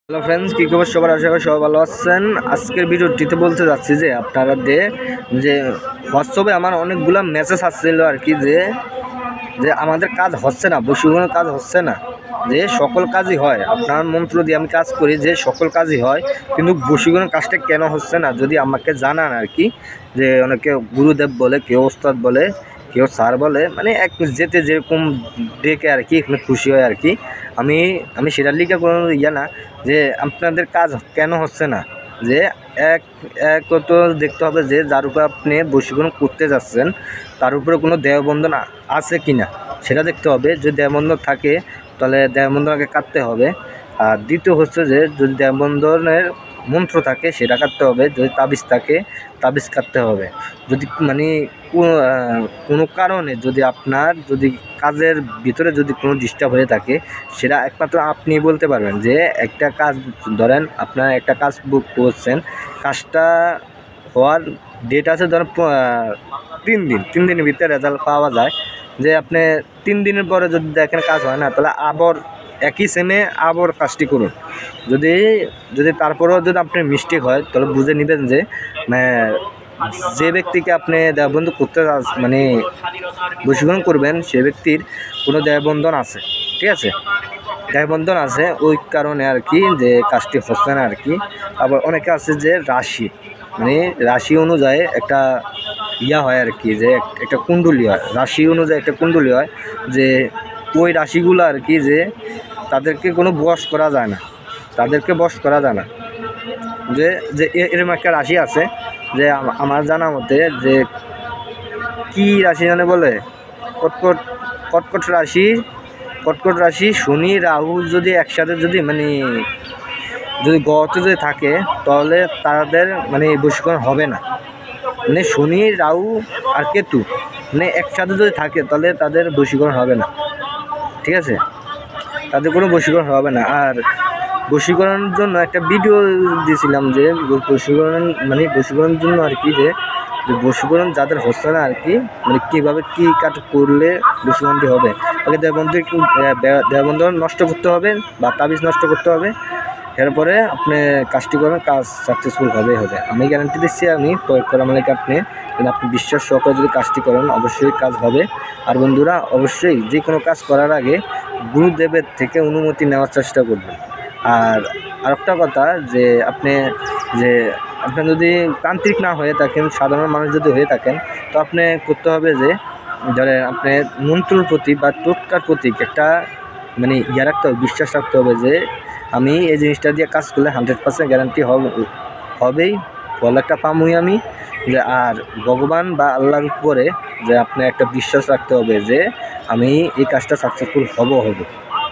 Hello friends, কী খবর সবার? আশা করি সবাই ভালো আছেন। আজকের ভিডিওটিতে বলতে যাচ্ছি যে আপনাদের যে হোয়াটসঅ্যাপে আমার অনেকগুলো মেসেজ আসছিল আর কি, যে যে আমাদের কাজ হচ্ছে না, বশীকরণের কাজ হচ্ছে না, যে সকল কাজই হয় আপনার মন্ত্র দিয়ে আমি কাজ করি, যে সকল কাজই হয়, কিন্তু বশীকরণের কাজটা কেন হচ্ছে না যদি আমাকে জানান আর কি। যে অনেকে গুরুদেব বলে, কেউ ওস্তাদ বলে, কেউ স্যার বলে, মানে এক যেতে যেরকম ডেকে আর কি এখানে খুশি হয় আর কি। আমি আমি সেটা লিখে কোনো না, যে আপনাদের কাজ কেন হচ্ছে না। যে এক এক তো দেখতে হবে যে যার উপরে আপনি বশীকরণ করতে যাচ্ছেন তার উপরে কোনো দেহবন্ধন আছে কি না সেটা দেখতে হবে। যদি দেহবন্ধন থাকে তাহলে দেহবন্ধন আগে কাটতে হবে। আর দ্বিতীয় হচ্ছে যে যদি দেহবন্ধনের মন্ত্র থাকে সেটা কাটতে হবে, যদি তাবিজ থাকে তাবিজ কাটতে হবে। যদি মানে কোনো কারণে যদি আপনার যদি কাজের ভিতরে যদি কোনো ডিস্টার্ব হয়ে থাকে সেটা একমাত্র আপনি বলতে পারবেন। যে একটা কাজ ধরেন আপনার একটা কাজ বুক করছেন, কাজটা হওয়ার ডেট আছে ধরেন 3 দিনের ভিতরে রেজাল্ট পাওয়া যায়। যে আপনি 3 দিনের পরে যদি দেখেন কাজ হয় না, তাহলে আবার একই সেমে আবার কাজটি করুন। যদি যদি তারপরেও যদি আপনার মিস্টেক হয় তাহলে বুঝে নেবেন যে যে ব্যক্তিকে আপনি দেহবন্ধ করতে মানে বশীকরণ করবেন সে ব্যক্তির কোনো দেহবন্ধন আছে, ঠিক আছে, দেহবন্ধন আছে, ওই কারণে আর কি যে কাজটি হচ্ছে না আর কি। আবার অনেকে আছে যে রাশি, মানে রাশি অনুযায়ী একটা হয় আর কি, যে একটা কুণ্ডলী হয়, রাশি অনুযায়ী একটা কুণ্ডলী হয়, যে ওই রাশিগুলো আর কি, যে তাদেরকে কোনো বশ করা যায় না, তাদেরকে বশ করা যায় না। যে যে এরকম একটা রাশি আছে, যে আমার জানা মতে যে কি রাশি জানে বলে, কটকট কটকট রাশি, কটকট রাশি শনি রাহু যদি একসাথে যদি মানে যদি গ্রহতে যদি থাকে তাহলে তাদের মানে বশীকরণ হবে না। মানে শনি রাহু আর কেতু মানে একসাথে যদি থাকে তাহলে তাদের বশীকরণ হবে না, ঠিক আছে, তাদের কোনো বশীকরণ হবে না। আর বশীকরণের জন্য একটা ভিডিও দিয়েছিলাম, যে বশীকরণ মানে বশীকরণের জন্য আর কি, যে বশীকরণ যাদের হচ্ছে না আর কি, মানে কীভাবে কী কাজ করলে বশীকরণটি হবে। আগে দেহবন্ধন নষ্ট করতে হবে বা তাবিজ নষ্ট করতে হবে, এরপরে আপনি কাজটি করবেন, কাজ সাকসেসফুল হবে। আমি গ্যারান্টি দিচ্ছি, আমি প্রয়োগ করা মানে আপনি যদি আপনি বিশ্বাস সহকারে যদি কাজটি করেন অবশ্যই কাজ হবে। আর বন্ধুরা, অবশ্যই যে কোনো কাজ করার আগে গুরুদেবের থেকে অনুমতি নেওয়ার চেষ্টা করবেন। আর আরেকটা কথা, যে আপনি যদি তান্ত্রিক না হয়ে থাকেন, সাধারণ মানুষ যদি হয়ে থাকেন, তো আপনি করতে হবে যে ধরেন আপনি মন্ত্রর প্রতি বা টোটকার প্রতি একটা মানে রাখতে হবে, বিশ্বাস রাখতে হবে, যে আমি এই জিনিসটা দিয়ে কাজ করলে 100% গ্যারান্টি হবেই, ফল একটা পামই আমি। যে আর ভগবান বা আল্লাহর উপরে যে আপনার একটা বিশ্বাস রাখতে হবে, যে আমি এই কাজটা সাকসেসফুল হব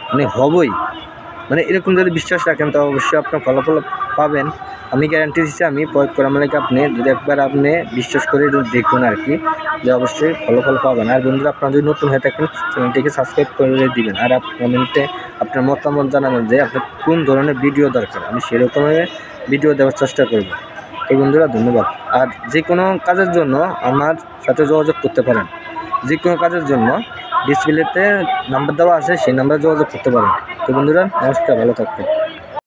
মানে হবই, মানে এরকম যদি বিশ্বাস রাখেন তো অবশ্যই আপনার ফলাফল পাবেন। আমি গ্যারান্টি দিচ্ছি, আমি প্রয়োগ করা মানে আপনি যদি একবার আপনি বিশ্বাস করে দেখুন আর কি, যে অবশ্যই ফলাফল পাবেন। আর বন্ধুরা, আপনারা যদি নতুন হয়ে থাকেন চ্যানেলটিকে সাবস্ক্রাইব করে দিবেন। আর কমেন্টে আপনার মতামত জানাবেন যে আপনার কোন ধরনের ভিডিও দরকার, আমি সেরকমের ভিডিও দেওয়ার চেষ্টা করব। এই বন্ধুরা, ধন্যবাদ। আর যে কোনো কাজের জন্য আমার সাথে যোগাযোগ করতে পারেন, যে কোনো কাজের জন্য ডিসপ্লেতে নাম্বার দেওয়া আছে, সেই নাম্বারে যোগাযোগ করতে পারেন। তো বন্ধুরা, নমস্কার, ভালো থাকবেন।